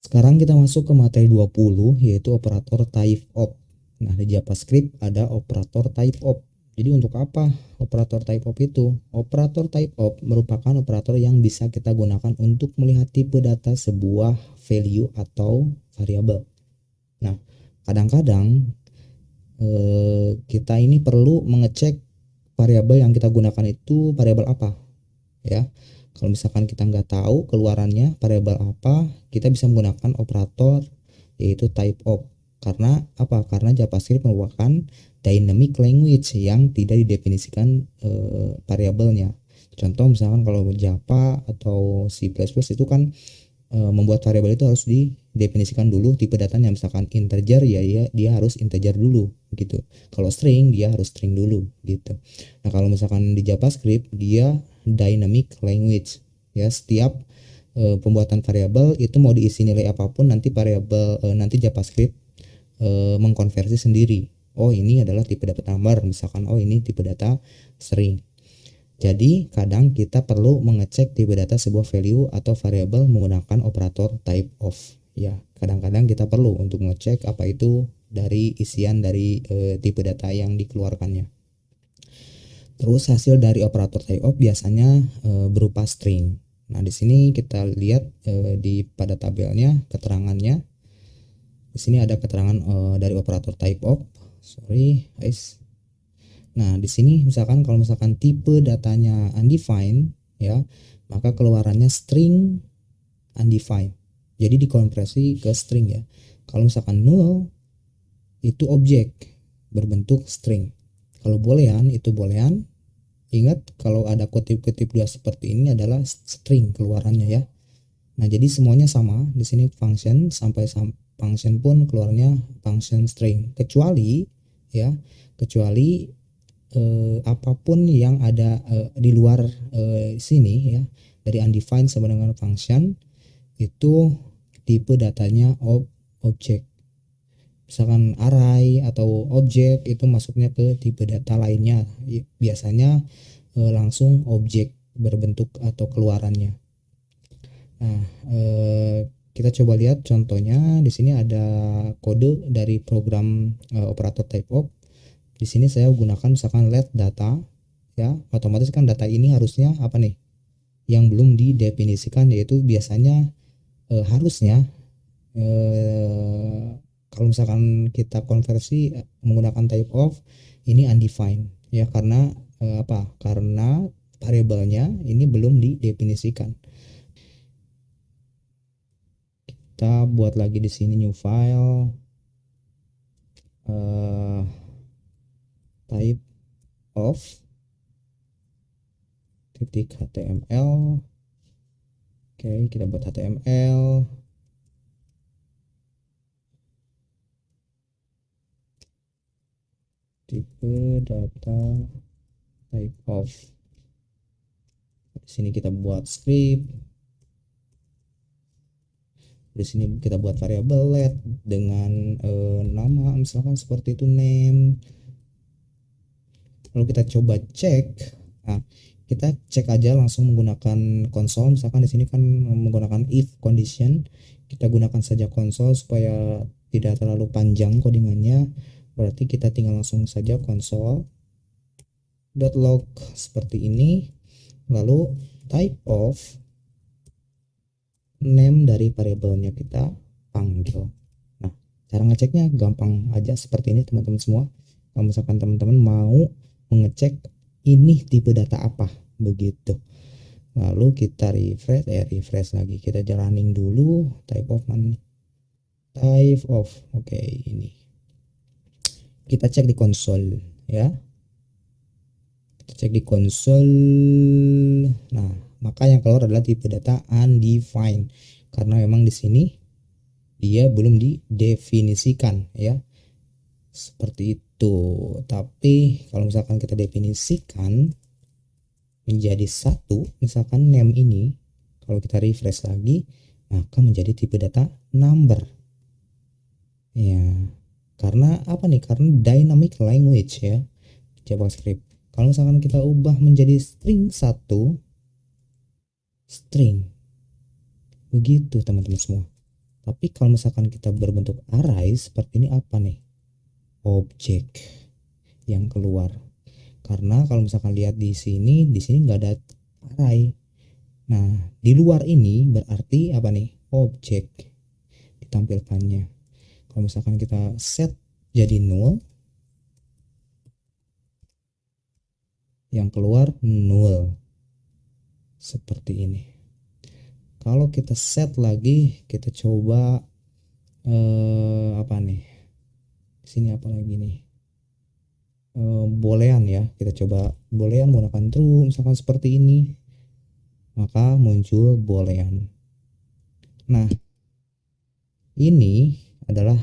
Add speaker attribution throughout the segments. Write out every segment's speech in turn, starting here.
Speaker 1: Sekarang kita masuk ke materi 20, yaitu operator type of. Nah, di JavaScript ada operator type of. Jadi untuk apa operator type of itu? Operator type of merupakan operator yang bisa kita gunakan untuk melihat tipe data sebuah value atau variabel. Nah, kadang-kadang kita ini perlu mengecek variabel yang kita gunakan itu variabel apa, ya. Kalau misalkan kita nggak tahu keluarannya variabel apa, kita bisa menggunakan operator yaitu type of. Karena apa? Karena JavaScript merupakan dynamic language yang tidak didefinisikan variabelnya. Contoh misalkan kalau Java atau C++ itu kan membuat variabel itu harus didefinisikan dulu tipe datanya. Misalkan integer, ya dia harus integer dulu gitu. Kalau string dia harus string dulu gitu. Nah, kalau misalkan di JavaScript dia dynamic language, ya. Setiap pembuatan variabel itu mau diisi nilai apapun, nanti variabel nanti JavaScript mengkonversi sendiri. Oh, ini adalah tipe data number, misalkan oh ini tipe data string. Jadi kadang kita perlu mengecek tipe data sebuah value atau variabel menggunakan operator type of, ya. Kadang-kadang kita perlu untuk mengecek apa itu dari isian dari tipe data yang dikeluarkannya. Terus hasil dari operator type of biasanya berupa string. Nah, di sini kita lihat pada tabelnya keterangannya. Di sini ada keterangan dari operator type of. Sorry, guys. Nah, di sini misalkan kalau misalkan tipe datanya undefined, ya, maka keluarannya string undefined. Jadi dikonversi ke string, ya. Kalau misalkan null itu objek berbentuk string. Kalau boolean itu boolean. Ingat kalau ada kutip-kutip dua seperti ini adalah string keluarannya, ya. Nah, jadi semuanya sama. Di sini function sampai function pun keluarnya function string, kecuali, ya, kecuali apapun yang ada di luar sini, ya, dari undefined sama dengan function itu tipe datanya objek. Misalkan array atau objek itu masuknya ke tipe data lainnya, biasanya langsung objek berbentuk atau keluarannya. Nah, kita coba lihat contohnya. Di sini ada kode dari program operator type of. Di sini saya gunakan misalkan let data, ya. Otomatis kan data ini harusnya apa nih? Yang belum didefinisikan, yaitu biasanya harusnya kalau misalkan kita konversi menggunakan type of ini undefined, ya, karena apa? Karena variabelnya ini belum didefinisikan. Kita buat lagi di sini new file, type of .html. Oke, kita buat HTML. Tipe data type of. Di sini kita buat script. Di sini kita buat variabel let dengan nama misalkan seperti itu name. Lalu kita coba cek. Nah, kita cek aja langsung menggunakan konsol. Misalkan di sini kan menggunakan if condition. Kita gunakan saja konsol supaya tidak terlalu panjang codingannya. Berarti kita tinggal langsung saja console.log seperti ini. Lalu type of name dari variabelnya kita panggil. Nah, cara ngeceknya gampang aja seperti ini teman-teman semua. Kalau misalkan teman-teman mau mengecek ini tipe data apa, begitu. Lalu kita refresh lagi. Kita jalanin dulu type of mana nih? Type of. Oke, ini. Kita cek di konsol, ya. Kita cek di konsol. Nah, maka yang keluar adalah tipe data undefined karena memang di sini dia belum didefinisikan, ya, seperti itu. Tapi kalau misalkan kita definisikan menjadi satu, misalkan name ini, kalau kita refresh lagi maka menjadi tipe data number, ya. Karena apa nih? Karena dynamic language, ya, JavaScript. Kalau misalkan kita ubah menjadi string 1, string, begitu teman-teman semua. Tapi kalau misalkan kita berbentuk array seperti ini apa nih? Objek yang keluar. Karena kalau misalkan lihat di sini nggak ada array. Nah, di luar ini berarti apa nih? Objek ditampilkannya. Kalau misalkan kita set jadi null, yang keluar null. Seperti ini. Kalau kita set lagi, kita coba apa nih? Di sini apa lagi nih? Boolean ya. Kita coba boolean menggunakan true misalkan seperti ini. Maka muncul boolean. Nah, ini adalah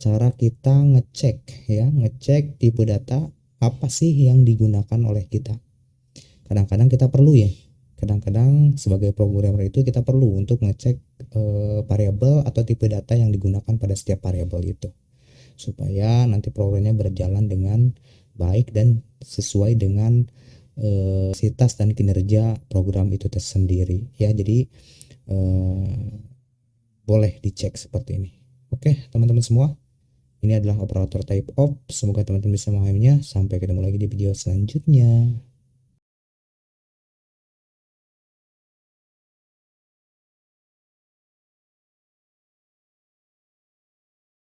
Speaker 1: cara kita ngecek ya, ngecek tipe data apa sih yang digunakan oleh kita. Kadang-kadang kita perlu ya. Kadang-kadang sebagai programmer itu kita perlu untuk ngecek variabel atau tipe data yang digunakan pada setiap variabel itu, supaya nanti programnya berjalan dengan baik dan sesuai dengan kapasitas dan kinerja program itu tersendiri ya. Jadi boleh dicek seperti ini. Oke teman-teman semua, ini adalah operator type of. Semoga teman-teman bisa memahaminya. Sampai ketemu lagi di video selanjutnya.